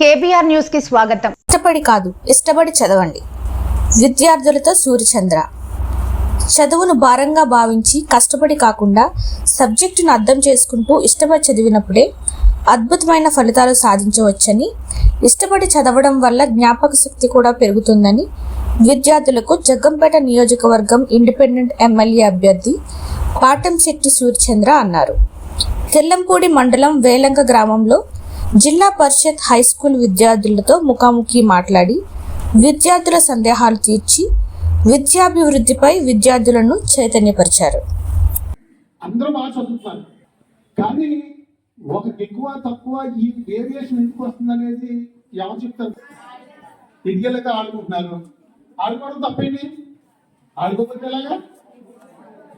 KBR news కి స్వాగతం. ఇష్టపడి కాదు, ఇష్టపడి చదవండి. విద్యార్థులతో సూర్యచంద్ర. చదువును భారంగా భావించి కష్టపడి కాకుండా సబ్జెక్టును అర్థం చేసుకుంటూ ఇష్టపడి చదివినప్పుడే అద్భుతమైన ఫలితాలు సాధించవచ్చని, ఇష్టపడి చదవడం వల్ల జ్ఞాపక శక్తి కూడా పెరుగుతుందని విద్యార్థులకు జగ్గంపేట నియోజకవర్గం ఇండిపెండెంట్ ఎమ్మెల్యే అభ్యర్థి పాటంశెట్టి సూర్యచంద్ర అన్నారు. తెల్లంపూడి మండలం వేలంక గ్రామంలో జిల్లా పరిషత్ హై స్కూల్ విద్యార్థులతో ముఖాముఖి మాట్లాడి విద్యార్థుల సందేహాలు తీర్చి విద్యాభివృద్ధిపై విద్యార్థులను చైతన్యపరిచారు. అందరూ బాగా చదువుతున్నారు, కానీ ఒక ఎక్కువ తక్కువ ఈ వేరియేషన్ ఎందుకు వస్తుంది అనేది ఎవరు చెప్తారు? ఇదిగేలాగా ఆడుకుంటున్నారు. ఆడుకోవడం తప్పేంటి? ఆడుకోకపోతే ఎలాగా?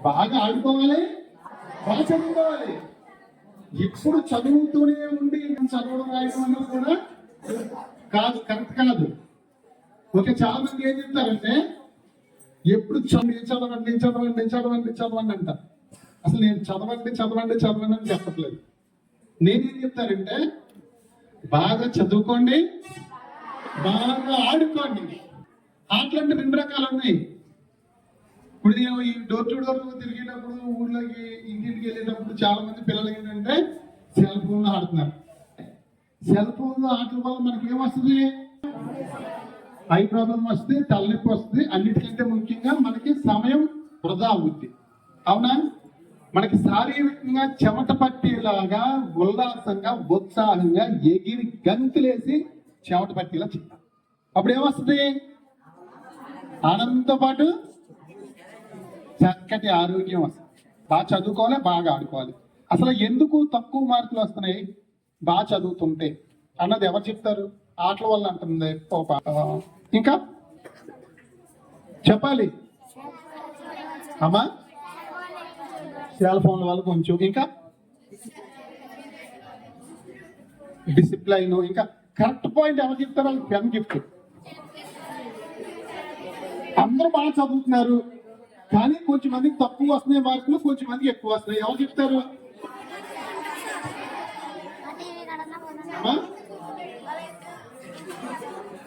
బాగా ఆడుకోవాలి, బాగా చదువుకోవాలి. ఎప్పుడు చదువుతూనే ఉండి చదవడం రాయడం అన్నది కూడా కాదు, కరెక్ట్ కాదు. ఓకే, చాలా మంది ఏం చెప్తారంటే ఎప్పుడు చదవండి అంట. అసలు నేను చదవండి అని చెప్పట్లేదు. నేనేం చెప్తానంటే బాగా చదువుకోండి, బాగా ఆడుకోండి. ఆటలంటే రెండు రకాలు ఉన్నాయి. ఇప్పుడు నేను ఈ డోర్ టు డోర్ తిరిగేటప్పుడు ఊర్లోకి ఇంటికి వెళ్ళేటప్పుడు చాలా మంది పిల్లలు ఏంటంటే సెల్ ఫోన్లో ఆడుతున్నారు. సెల్ ఫోన్లో ఆటల వల్ల మనకి ఏమొస్తుంది? ఐ ప్రాబ్లం వస్తుంది, తలనొప్పి వస్తుంది. అన్నిటికంటే ముఖ్యంగా మనకి సమయం వృధా అవుద్ది. అవునా? మనకి శారీరకంగా చెమట పట్టేలాగా ఉల్లాసంగా ఉత్సాహంగా ఎగిరి గంతులేసి చెమట పట్టేలా చెప్తాం. అప్పుడు ఏమొస్తుంది? ఆనందంతో పాటు చక్కటి ఆరోగ్యం వస్తుంది. బాగా చదువుకోవాలి, బాగా ఆడుకోవాలి. అసలు ఎందుకు తక్కువ మార్కులు వస్తున్నాయి బాగా చదువుతుంటే అన్నది ఎవరు చెప్తారు? ఆటల వల్ల అంటుంది. ఇంకా చెప్పాలి అమ్మా, సెల్ ఫోన్ల వల్ల కొంచెం, ఇంకా డిసిప్లైన్, ఇంకా కరెక్ట్ పాయింట్ ఎవరు చెప్తారు? వాళ్ళకి పెన్ గిఫ్ట్. అందరూ బాగా చదువుతున్నారు, కానీ కొంచెం మందికి తక్కువ వస్తున్నాయి మార్కులు, కొంచెం మందికి ఎక్కువ వస్తున్నాయి. ఎవరు చెప్తారు?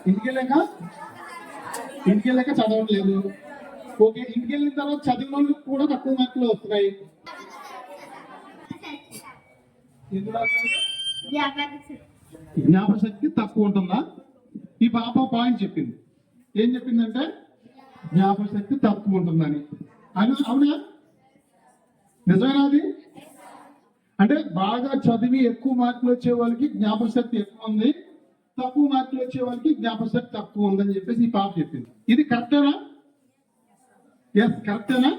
ఇంటికి వెళ్ళాక చదవట్లేదు. ఓకే, ఇంటికి వెళ్ళిన తర్వాత చదివిన వాళ్ళకి కూడా తక్కువ మార్కులు వస్తున్నాయి. జ్ఞాపశక్తి తక్కువ ఉంటుందా? ఈ పాప పాయింట్ చెప్పింది. ఏం చెప్పిందంటే జ్ఞాపశక్తి తక్కువ ఉంటుందని. అవునా? నిజమేనా అది? అంటే బాగా చదివి ఎక్కువ మార్కులు వచ్చే వాళ్ళకి జ్ఞాపశక్తి ఎక్కువ ఉంది, తక్కువ మార్కులు వచ్చే వాళ్ళకి జ్ఞాపశక్తి తక్కువ ఉందని చెప్పేసి ఈ పాప చెప్పింది. ఇది కరెక్టేనా? ఎస్, కరెక్టేనా?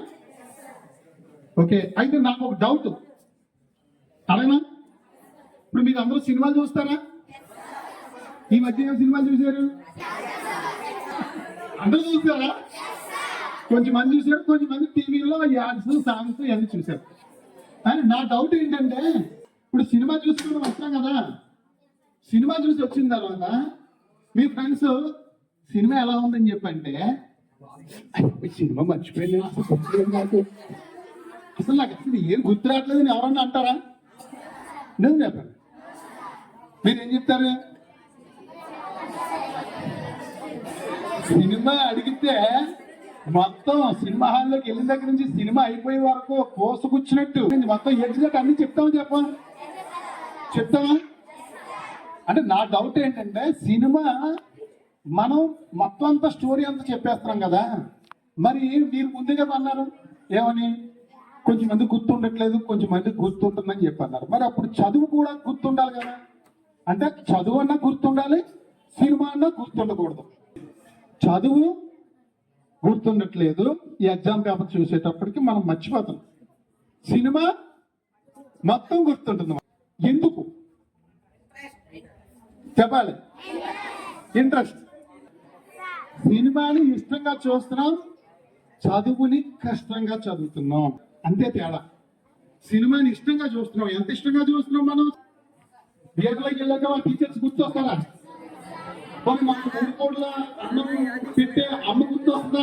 ఓకే, అయితే నాకు ఒక డౌట్ అడగనా? ఇప్పుడు మీరు అందరూ సినిమాలు చూస్తారా? ఈ మధ్య ఏం సినిమాలు చూశారు? అందరూ చూసారా? కొంచెం మంది చూసారు, కొంచెం మంది టీవీలో యాడ్స్, సాంగ్స్ ఇవన్నీ చూసారు. కానీ నా డౌట్ ఏంటంటే ఇప్పుడు సినిమా చూసుకుని వస్తాం కదా, సినిమా చూసి వచ్చిన తర్వాత మీ ఫ్రెండ్స్ సినిమా ఎలా ఉందని చెప్పంటే సినిమా మర్చిపోయింది, అసలు నాకు అసలు ఏం గుర్తు రావట్లేదు అని ఎవరన్నా అంటారా? నేను చెప్పండి, మీరేం చెప్తారు? సినిమా అడిగితే మొత్తం సినిమా హాల్లోకి వెళ్ళిన దగ్గర నుంచి సినిమా అయిపోయే వరకు కోసుకొచ్చినట్టు మొత్తం ఎడ్జినట్టు అన్ని చెప్తామా? అంటే నా డౌట్ ఏంటంటే సినిమా మనం మొత్తం అంతా స్టోరీ అంతా చెప్పేస్తున్నాం కదా, మరి మీరు ముందే కదా అన్నారు ఏమని? కొంచెం మంది గుర్తుండట్లేదు, కొంచెం మంది గుర్తుంటుందని చెప్పన్నారు. మరి అప్పుడు చదువు కూడా గుర్తుండాలి కదా. అంటే చదువు అన్నా గుర్తుండాలి, సినిమా అన్నా గుర్తుండకూడదు. చదువు గుర్తుండట్లేదు, ఈ ఎగ్జామ్ పేపర్ చూసేటప్పటికి మనం మర్చిపోతాం. సినిమా మొత్తం గుర్తుంటుంది. ఎందుకు చెప్పాలి? ఇంట్రెస్ట్. సినిమాని ఇష్టంగా చూస్తున్నాం, చదువుని కష్టంగా చదువుతున్నాం, అంతే తేడా. సినిమాని ఇష్టంగా చూస్తున్నాం. ఎంత ఇష్టంగా చూస్తున్నాం మనం? థియేటర్లోకి వెళ్ళాక టీచర్స్ గుర్తొస్తారా? మాకు 3 కోట్ల అన్నం పెట్టే అమ్మ గుర్తొస్తుందా?